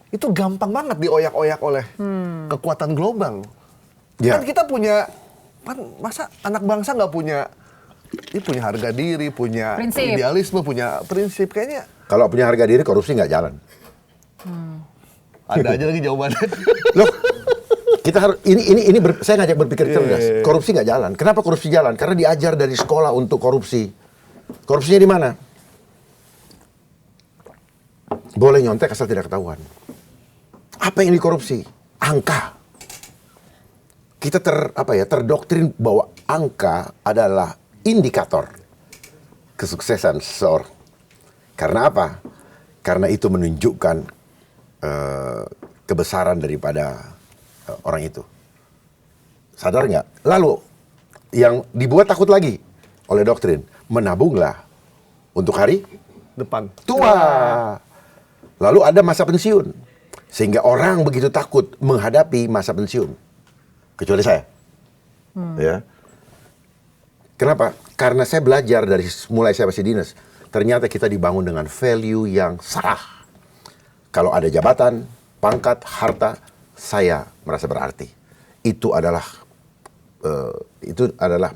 itu gampang banget dioyak-oyak oleh kekuatan global. Ya. Kan kita punya, masa anak bangsa nggak punya, ini punya harga diri, punya prinsip. Idealisme, punya prinsip kayaknya. Kalau punya harga diri, korupsi nggak jalan. Ada aja lagi jawabannya. Loh, kita harus saya ngajak berpikir cerdas. Korupsi nggak jalan. Kenapa korupsi jalan? Karena diajar dari sekolah untuk korupsi. Korupsinya di mana? Boleh nyontek asal tidak ketahuan. Apa yang dikorupsi? Angka. Kita terdoktrin bahwa angka adalah indikator kesuksesan seseorang. Karena apa? Karena itu menunjukkan kebesaran daripada orang itu. Sadar nggak? Lalu yang dibuat takut lagi oleh doktrin, menabunglah untuk hari Depan. tua. Lalu ada masa pensiun. Sehingga orang begitu takut menghadapi masa pensiun. Kecuali saya. Ya. Kenapa? Karena saya belajar dari mulai saya masih dinas. Ternyata kita dibangun dengan value yang salah. Kalau ada jabatan, pangkat, harta, saya merasa berarti. Itu adalah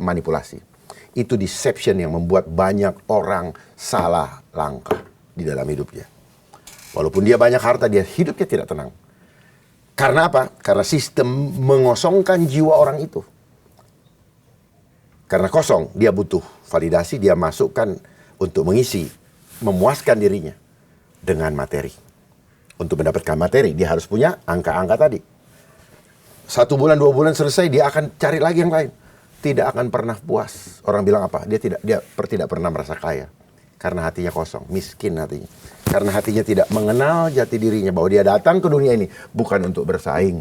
manipulasi. Itu deception yang membuat banyak orang salah langkah di dalam hidupnya. Walaupun dia banyak harta, dia hidupnya tidak tenang. Karena apa? Karena sistem mengosongkan jiwa orang itu. Karena kosong, dia butuh validasi, dia masukkan untuk mengisi, memuaskan dirinya dengan materi. Untuk mendapatkan materi, dia harus punya angka-angka tadi. 1 bulan, 2 bulan selesai, dia akan cari lagi yang lain. Tidak akan pernah puas. Orang bilang apa? Dia tidak pernah merasa kaya. Karena hatinya kosong, miskin hatinya. Karena hatinya tidak mengenal jati dirinya, bahwa dia datang ke dunia ini bukan untuk bersaing.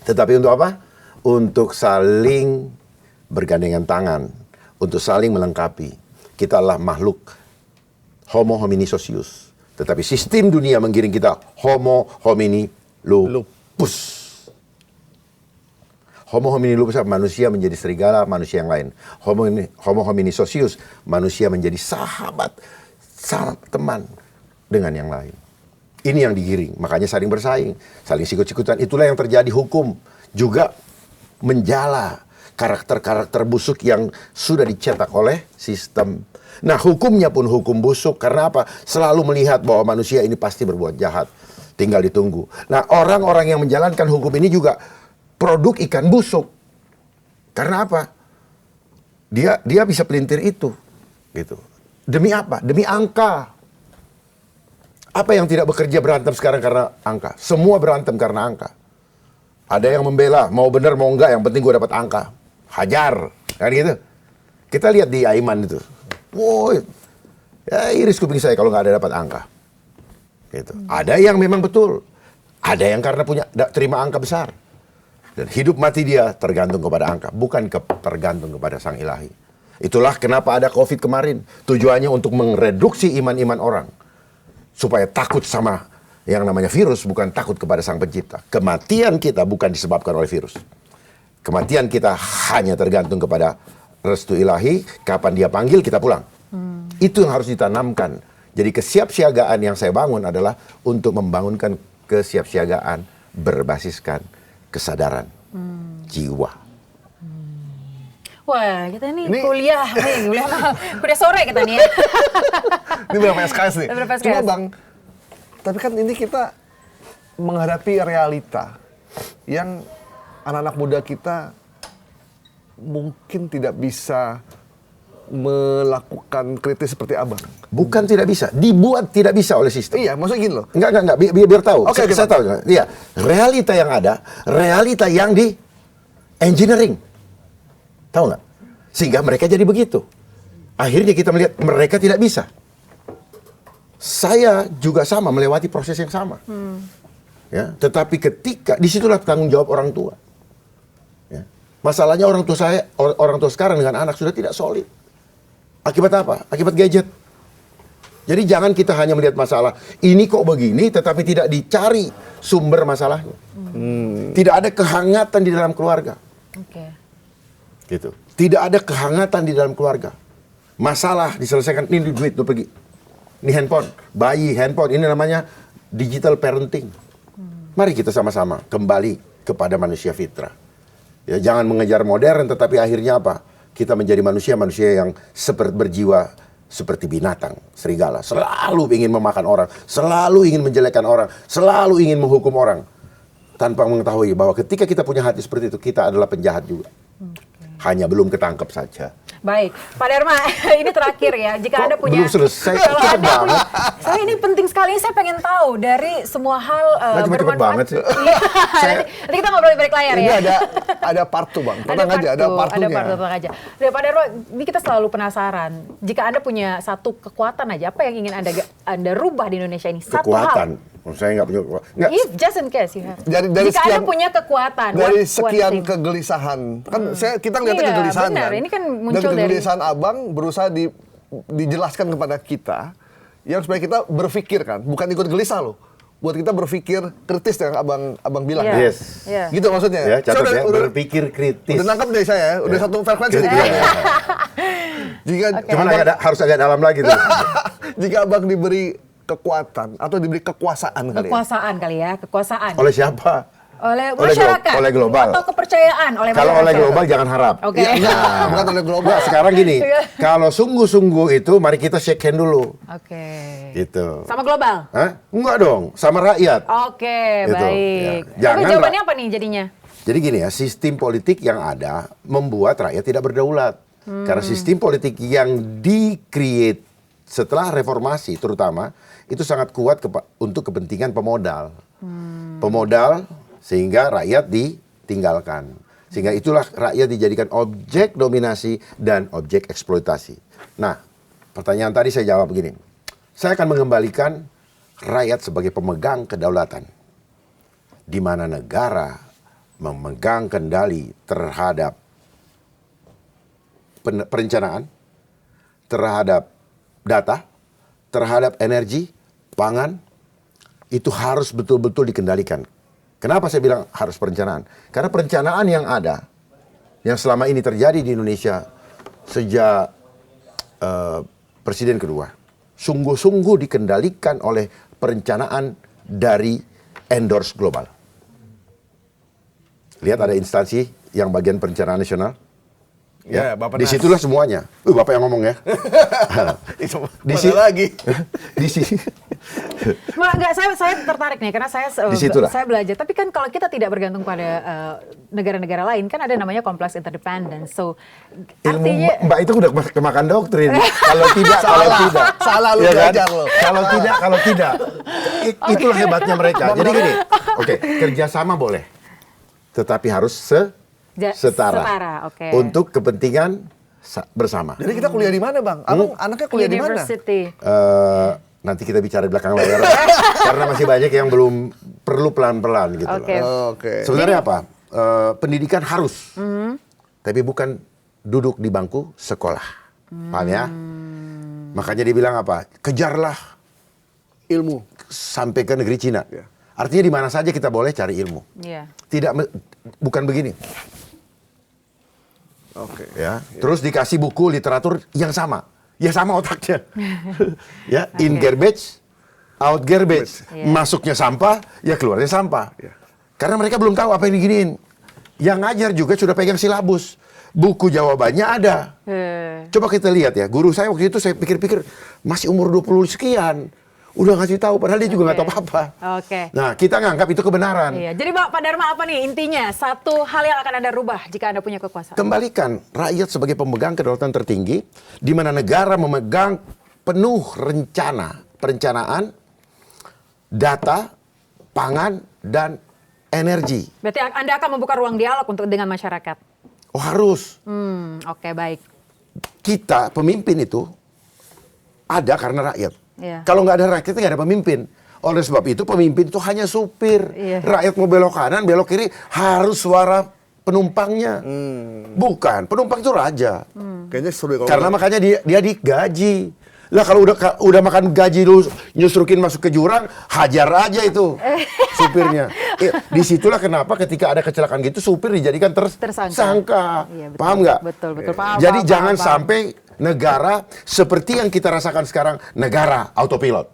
Tetapi untuk apa? Untuk saling bergandengan tangan. Untuk saling melengkapi. kita adalah makhluk Homo homini socius. Tetapi sistem dunia menggiring kita Homo homini lupus. Homo homini lupus, manusia menjadi serigala, manusia yang lain. Homo homini socius, manusia menjadi sahabat, teman dengan yang lain. Ini yang digiring, makanya saling bersaing, saling sikut-sikutan. Itulah yang terjadi. Hukum juga menjala karakter-karakter busuk yang sudah dicetak oleh sistem. Nah, hukumnya pun hukum busuk. Karena apa? Selalu melihat bahwa manusia ini pasti berbuat jahat. Tinggal ditunggu. Nah, orang-orang yang menjalankan hukum ini juga produk ikan busuk. Karena apa? Dia bisa pelintir itu, gitu. Demi apa? Demi angka. Apa yang tidak bekerja berantem sekarang karena angka? Semua berantem karena angka. Ada yang membela, mau benar mau enggak, yang penting gue dapat angka. Hajar, kan gitu. Kita lihat di Aiman itu. Woi, ya iris kuping saya kalau nggak ada dapat angka. Gitu. Ada yang memang betul. Ada yang karena terima angka besar. Dan hidup mati dia tergantung kepada angka, bukan tergantung kepada Sang Ilahi. Itulah kenapa ada COVID kemarin. Tujuannya untuk mereduksi iman-iman orang. Supaya takut sama yang namanya virus, bukan takut kepada Sang Pencipta. Kematian kita bukan disebabkan oleh virus. Kematian kita hanya tergantung kepada restu Ilahi, kapan dia panggil kita pulang. Itu yang harus ditanamkan. Jadi kesiapsiagaan yang saya bangun adalah untuk membangunkan kesiapsiagaan berbasiskan kesadaran jiwa. Wah, kita ini kuliah sore kita nih ya. Ini berapa SKS nih? Berapa SKS? Cuma Bang, tapi kan ini kita menghadapi realita yang anak-anak muda kita mungkin tidak bisa melakukan kritis seperti Abang. Bukan tidak bisa, dibuat tidak bisa oleh sistem. Iya, maksudnya gini loh. Enggak, biar tahu. Oke, Saya tahu. Iya, realita yang ada, realita yang di engineering. Tahu nggak? Sehingga mereka jadi begitu. Akhirnya kita melihat mereka tidak bisa. Saya juga sama melewati proses yang sama. Ya, tetapi ketika disitulah tanggung jawab orang tua. Ya. Masalahnya orang tua sekarang dengan anak sudah tidak solid. Akibat apa? Akibat gadget. Jadi jangan kita hanya melihat masalah ini kok begini, tetapi tidak dicari sumber masalahnya. Tidak ada kehangatan di dalam keluarga. Gitu. Tidak ada kehangatan di dalam keluarga. Masalah diselesaikan, ini duit, lu pergi. Ini handphone, bayi handphone, ini namanya digital parenting. Mari kita sama-sama kembali kepada manusia fitrah. Ya, jangan mengejar modern, tetapi akhirnya apa? Kita menjadi manusia yang berjiwa seperti binatang, serigala. Selalu ingin memakan orang, selalu ingin menjelekkan orang, selalu ingin menghukum orang. Tanpa mengetahui bahwa ketika kita punya hati seperti itu, kita adalah penjahat juga. Hanya belum ketangkep saja. Baik, Pak Dharma, ini terakhir ya. Jika Anda punya, belum selesai, kalau Anda punya, saya ini penting sekali. Saya pengen tahu dari semua hal cepet banget sih. Nanti kita ngobrol di balik layar ini ya. ada part 2 Bang. Tenang aja, ada part 2-nya. Ada part 2 aja. Pak Dharma, ini kita selalu penasaran. Jika Anda punya satu kekuatan aja, apa yang ingin Anda rubah di Indonesia ini? Satu kekuatan. hal. Saya nggak punya kekuatan. Just in case you have. Dari Jika sekian, Anda punya kekuatan. dari sekian kegelisahan, kan kita ngeliatnya Iya, kegelisahan benar. kan. Ini kan muncul dan kegelisahan Abang berusaha dijelaskan kepada kita, yang supaya kita berpikir kan, bukan ikut gelisah loh. Buat kita berpikir kritis yang abang bilang. Yeah. Yes. Yeah. Gitu maksudnya. Ya, catat ya, udah berpikir kritis. Udah nangkep dari saya, udah satu frekuensi. Jika Cuman harus agak dalam lagi tuh. jika Abang diberi kekuatan atau diberi kekuasaan kali ya. Kekuasaan. Oleh siapa? Oleh masyarakat. Oleh global. Atau kepercayaan oleh Kalau masyarakat. oleh global jangan harap. Oke. Nah, bukan oleh global. Nah, sekarang gini, kalau sungguh-sungguh itu mari kita shake hand dulu. Oke. Gitu. Sama global? Hah? Enggak dong, sama rakyat. Oke, Gitu. baik. Ya. Tapi jawabannya apa nih jadinya? Jadi gini ya, sistem politik yang ada membuat rakyat tidak berdaulat. Karena sistem politik yang di-create setelah reformasi terutama, itu sangat kuat untuk kepentingan pemodal. Pemodal sehingga rakyat ditinggalkan. Sehingga itulah rakyat dijadikan objek dominasi dan objek eksploitasi. Nah, pertanyaan tadi saya jawab begini. Saya akan mengembalikan rakyat sebagai pemegang kedaulatan. Di mana negara memegang kendali terhadap perencanaan, terhadap data, terhadap energi, pangan, itu harus betul-betul dikendalikan. Kenapa saya bilang harus perencanaan? Karena perencanaan yang ada, yang selama ini terjadi di Indonesia sejak Presiden kedua, sungguh-sungguh dikendalikan oleh perencanaan dari endorse global. Lihat ada instansi yang bagian perencanaan nasional. Ya, Di situlah semuanya. Bapak yang ngomong ya. Di sini lagi. Di sini. Enggak, saya tertarik nih karena saya belajar. Tapi kan kalau kita tidak bergantung pada negara-negara lain, kan ada namanya complex interdependence. So Ilmu Mbak itu udah kemakan doktrin. Salah lu ya belajar kan? lo. Kalau tidak, itulah hebatnya mereka. Jadi gini, kerjasama boleh, tetapi harus setara. Okay. Untuk kepentingan bersama. Jadi kita kuliah di mana, Bang? Abang anaknya kuliah di mana? University. Nanti kita bicara di belakang layar karena masih banyak yang belum perlu pelan-pelan gitu. Oke. Sebenarnya apa? Pendidikan harus, tapi bukan duduk di bangku sekolah. Paham ya? Makanya dibilang apa? Kejarlah Ilmu. sampai ke negeri Cina. Artinya di mana saja kita boleh cari ilmu. Bukan begini. Oke. Ya. Terus dikasih buku literatur yang sama. Ya sama otaknya. Ya, in garbage, out garbage. Masuknya sampah, ya keluarnya sampah. Karena mereka belum tahu apa yang diginiin. Yang ngajar juga sudah pegang silabus. Buku jawabannya ada. Coba kita lihat ya. Guru saya waktu itu saya pikir-pikir masih umur 20 sekian. Udah ngasih tahu, padahal dia juga nggak tahu apa-apa. Nah, kita nganggap itu kebenaran. Jadi Pak Dharma apa nih intinya? Satu hal yang akan Anda rubah jika Anda punya kekuasaan. Kembalikan rakyat sebagai pemegang kedaulatan tertinggi, di mana negara memegang penuh perencanaan, data, pangan, dan energi. Berarti Anda akan membuka ruang dialog dengan masyarakat? Oh harus. Oke, baik. Kita, pemimpin itu, ada karena rakyat. Kalau nggak ada rakyat, nggak ada pemimpin. Oleh sebab itu pemimpin itu hanya supir. Rakyat mau belok kanan, belok kiri harus suara penumpangnya. Bukan, penumpang itu raja. Kayaknya seru. Karena makanya dia digaji. Lah kalau udah makan gaji lu nyusrukin masuk ke jurang, hajar aja itu supirnya. Disitulah kenapa ketika ada kecelakaan gitu supir dijadikan tersangka. Paham nggak? Betul. Paham. Jadi jangan sampai negara seperti yang kita rasakan sekarang, negara autopilot.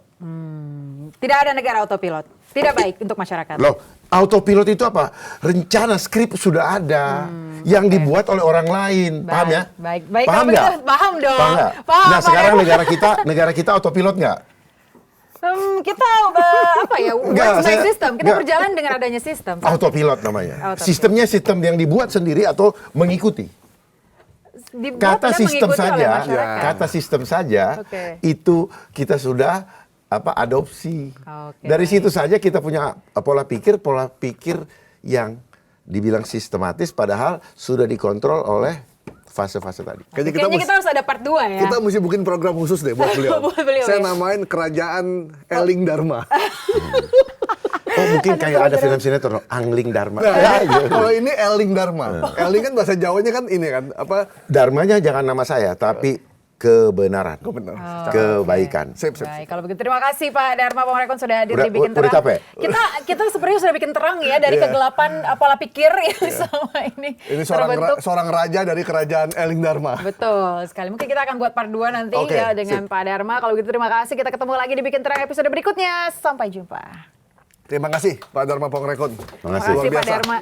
Tidak ada negara autopilot. Tidak baik untuk masyarakat. Loh, autopilot itu apa? Rencana skrip sudah ada yang dibuat oleh orang lain. Paham ya? Baik. Paham nggak? Paham dong. Paham. Nah, sekarang negara kita autopilot nggak? Kita works by system. Kita berjalan dengan adanya sistem. Autopilot namanya. Sistemnya sistem yang dibuat sendiri atau mengikuti. Kata sistem saja itu kita sudah adopsi. Dari situ saja kita punya pola pikir yang dibilang sistematis padahal sudah dikontrol oleh fase-fase tadi. Kayaknya kita harus ada part 2 ya. Kita mesti bikin program khusus deh buat beliau. Saya namain Kerajaan Eling Dharma. Mungkin kayak ada film sinetron Angling Dharma. Kalau ini Eling Dharma. Eling kan bahasa Jawanya kan ini kan Dharmanya jangan nama saya tapi kebenaran. Kebaikan. Baik, kalau begitu terima kasih Pak Dharma Pongrekon sudah hadir di Bikin Terang. Udah capek? Kita sebenarnya sudah bikin terang ya dari kegelapan pola pikir yang selama ini terbentuk. Seorang raja dari Kerajaan Eling Dharma. Betul sekali. Mungkin kita akan buat part 2 nanti dengan Pak Dharma. Kalau begitu terima kasih. Kita ketemu lagi di Bikin Terang episode berikutnya. Sampai jumpa. Terima kasih Pak Dharma Pongrekon. Terima kasih Pak Dharma.